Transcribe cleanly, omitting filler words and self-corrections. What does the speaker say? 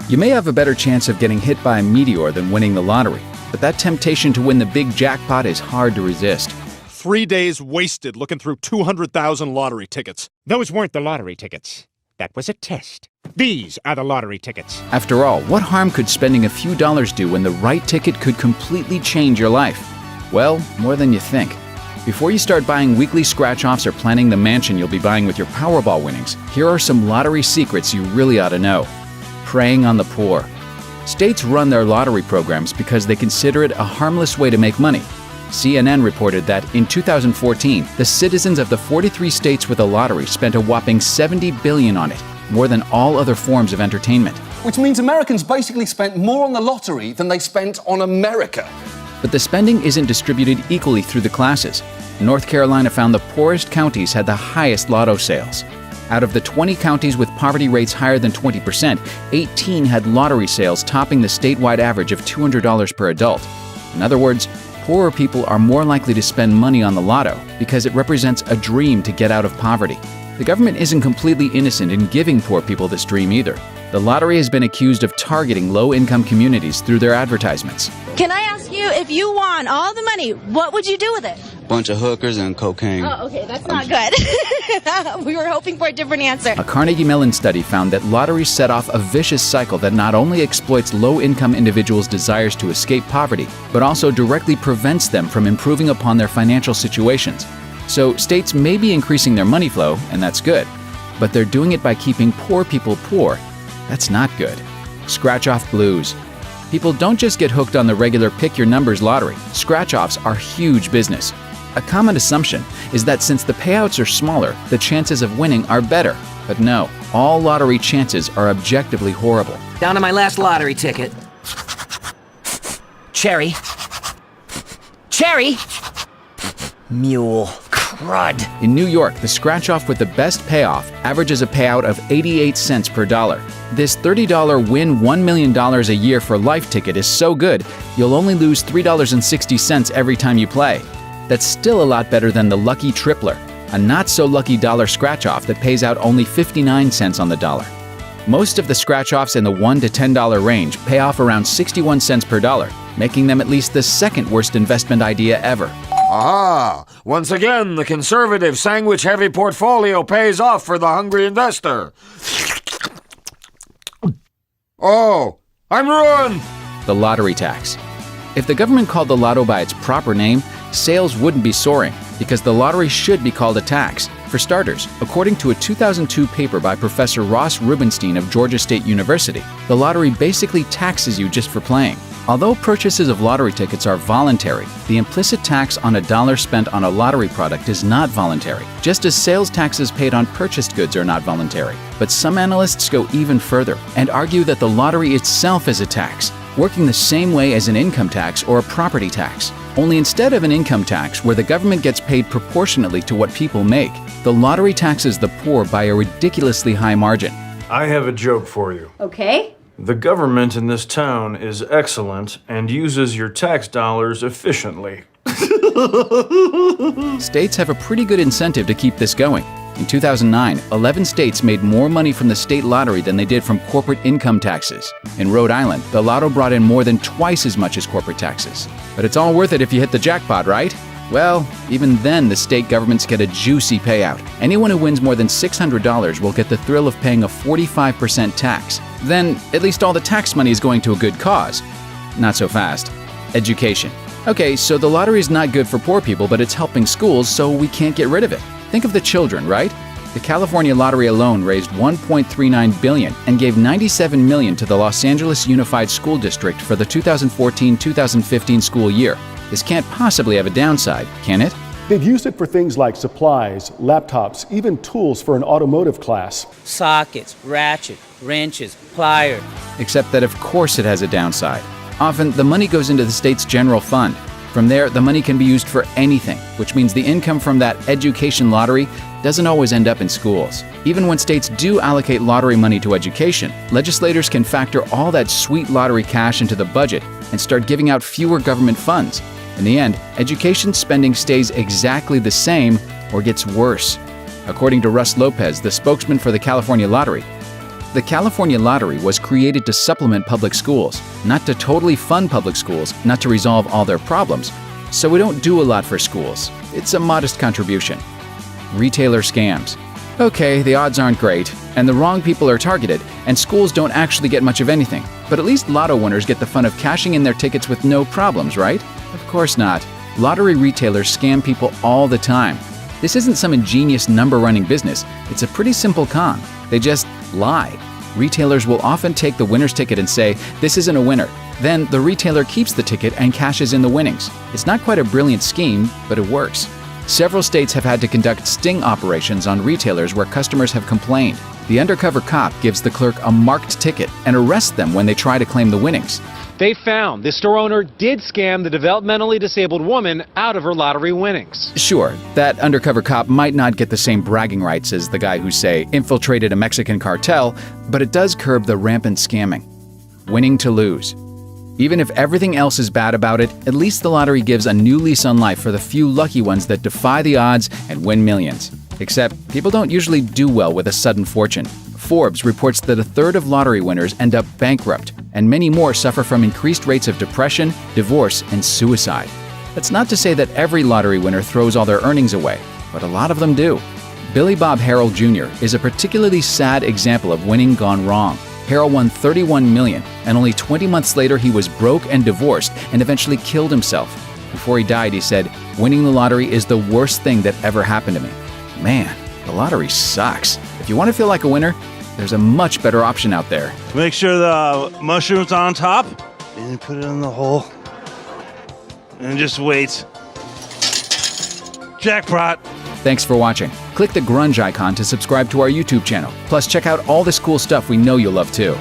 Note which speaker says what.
Speaker 1: You may have a better chance of getting hit by a meteor than winning the lottery, but that temptation to win the big jackpot is hard to resist.
Speaker 2: 3 days wasted looking through 200,000 lottery tickets.
Speaker 3: Those weren't the lottery tickets. That was a test. These are the lottery tickets.
Speaker 1: After all, what harm could spending a few dollars do when the right ticket could completely change your life? Well, more than you think. Before you start buying weekly scratch-offs or planning the mansion you'll be buying with your Powerball winnings, here are some lottery secrets you really ought to know. Preying on the poor. States run their lottery programs because they consider it a harmless way to make money. CNN reported that in 2014, the citizens of the 43 states with a lottery spent a whopping $70 billion on it, more than all other forms of entertainment.
Speaker 4: Which means Americans basically spent more on the lottery than they spent on America.
Speaker 1: But the spending isn't distributed equally through the classes. North Carolina found the poorest counties had the highest lotto sales. Out of the 20 counties with poverty rates higher than 20%, 18 had lottery sales topping the statewide average of $200 per adult. In other words, poorer people are more likely to spend money on the lotto because it represents a dream to get out of poverty. The government isn't completely innocent in giving poor people this dream either. The lottery has been accused of targeting low-income communities through their advertisements.
Speaker 5: Can I ask you, if you won all the money, what would you do with it?
Speaker 6: Bunch of hookers and cocaine.
Speaker 5: Oh, okay, that's not good. We were hoping for a different answer.
Speaker 1: A Carnegie Mellon study found that lotteries set off a vicious cycle that not only exploits low-income individuals' desires to escape poverty, but also directly prevents them from improving upon their financial situations. So states may be increasing their money flow, and that's good, but they're doing it by keeping poor people poor. That's not good. Scratch-off blues. People don't just get hooked on the regular pick-your-numbers lottery. Scratch-offs are huge business. A common assumption is that since the payouts are smaller, the chances of winning are better. But no, all lottery chances are objectively horrible.
Speaker 7: Down to my last lottery ticket. Cherry. Cherry! Mule. Crud.
Speaker 1: In New York, the scratch-off with the best payoff averages a payout of 88 cents per dollar. This $30 win $1 million a year for life ticket is so good, you'll only lose $3.60 every time you play. That's still a lot better than the Lucky Tripler, a not-so-lucky dollar scratch-off that pays out only 59 cents on the dollar. Most of the scratch-offs in the $1 to $10 range pay off around 61 cents per dollar, making them at least the second worst investment idea ever.
Speaker 8: Ah, once again, the conservative sandwich-heavy portfolio pays off for the hungry investor. Oh, I'm ruined!
Speaker 1: The lottery tax. If the government called the lotto by its proper name, sales wouldn't be soaring, because the lottery should be called a tax. For starters, according to a 2002 paper by Professor Ross Rubenstein of Georgia State University, the lottery basically taxes you just for playing. Although purchases of lottery tickets are voluntary, the implicit tax on a dollar spent on a lottery product is not voluntary, just as sales taxes paid on purchased goods are not voluntary. But some analysts go even further and argue that the lottery itself is a tax, working the same way as an income tax or a property tax. Only instead of an income tax where the government gets paid proportionately to what people make, the lottery taxes the poor by a ridiculously high margin.
Speaker 9: I have a joke for you.
Speaker 5: Okay.
Speaker 9: The government in this town is excellent and uses your tax dollars efficiently.
Speaker 1: States have a pretty good incentive to keep this going. In 2009, 11 states made more money from the state lottery than they did from corporate income taxes. In Rhode Island, the lotto brought in more than twice as much as corporate taxes. But it's all worth it if you hit the jackpot, right? Well, even then, the state governments get a juicy payout. Anyone who wins more than $600 will get the thrill of paying a 45% tax. Then, at least all the tax money is going to a good cause. Not so fast. Education. Okay, so the lottery is not good for poor people, but it's helping schools, so we can't get rid of it. Think of the children, right? The California lottery alone raised $1.39 billion and gave $97 million to the Los Angeles Unified School District for the 2014-2015 school year. This can't possibly have a downside, can it?
Speaker 10: They've used it for things like supplies, laptops, even tools for an automotive class.
Speaker 7: Sockets, ratchet, wrenches, pliers.
Speaker 1: Except that of course it has a downside. Often, the money goes into the state's general fund. From there, the money can be used for anything, which means the income from that education lottery doesn't always end up in schools. Even when states do allocate lottery money to education, legislators can factor all that sweet lottery cash into the budget and start giving out fewer government funds. In the end, education spending stays exactly the same or gets worse. According to Russ Lopez, the spokesman for the California Lottery, The California lottery was created to supplement public schools, not to totally fund public schools, not to resolve all their problems. So we don't do a lot for schools. It's a modest contribution. Retailer scams. Okay, the odds aren't great, and the wrong people are targeted, and schools don't actually get much of anything. But at least lotto winners get the fun of cashing in their tickets with no problems, right? Of course not. Lottery retailers scam people all the time. This isn't some ingenious number-running business. It's a pretty simple con. They just lie. Retailers will often take the winner's ticket and say, "This isn't a winner." Then the retailer keeps the ticket and cashes in the winnings. It's not quite a brilliant scheme, but it works. Several states have had to conduct sting operations on retailers where customers have complained. The undercover cop gives the clerk a marked ticket and arrests them when they try to claim the winnings.
Speaker 11: They found the store owner did scam the developmentally disabled woman out of her lottery winnings.
Speaker 1: Sure, that undercover cop might not get the same bragging rights as the guy who, say, infiltrated a Mexican cartel, but it does curb the rampant scamming. Winning to lose. Even if everything else is bad about it, at least the lottery gives a new lease on life for the few lucky ones that defy the odds and win millions. Except, people don't usually do well with a sudden fortune. Forbes reports that a third of lottery winners end up bankrupt, and many more suffer from increased rates of depression, divorce, and suicide. That's not to say that every lottery winner throws all their earnings away, but a lot of them do. Billy Bob Harrell Jr. is a particularly sad example of winning gone wrong. Harrell won $31 million, and only 20 months later he was broke and divorced and eventually killed himself. Before he died, he said, "Winning the lottery is the worst thing that ever happened to me." Man, the lottery sucks. If you want to feel like a winner, there's a much better option out there.
Speaker 12: Make sure the mushroom's on top, and put it in the hole, and just wait. Jackpot!
Speaker 1: Thanks for watching. Click the grunge icon to subscribe to our YouTube channel. Plus, check out all this cool stuff we know you'll love too.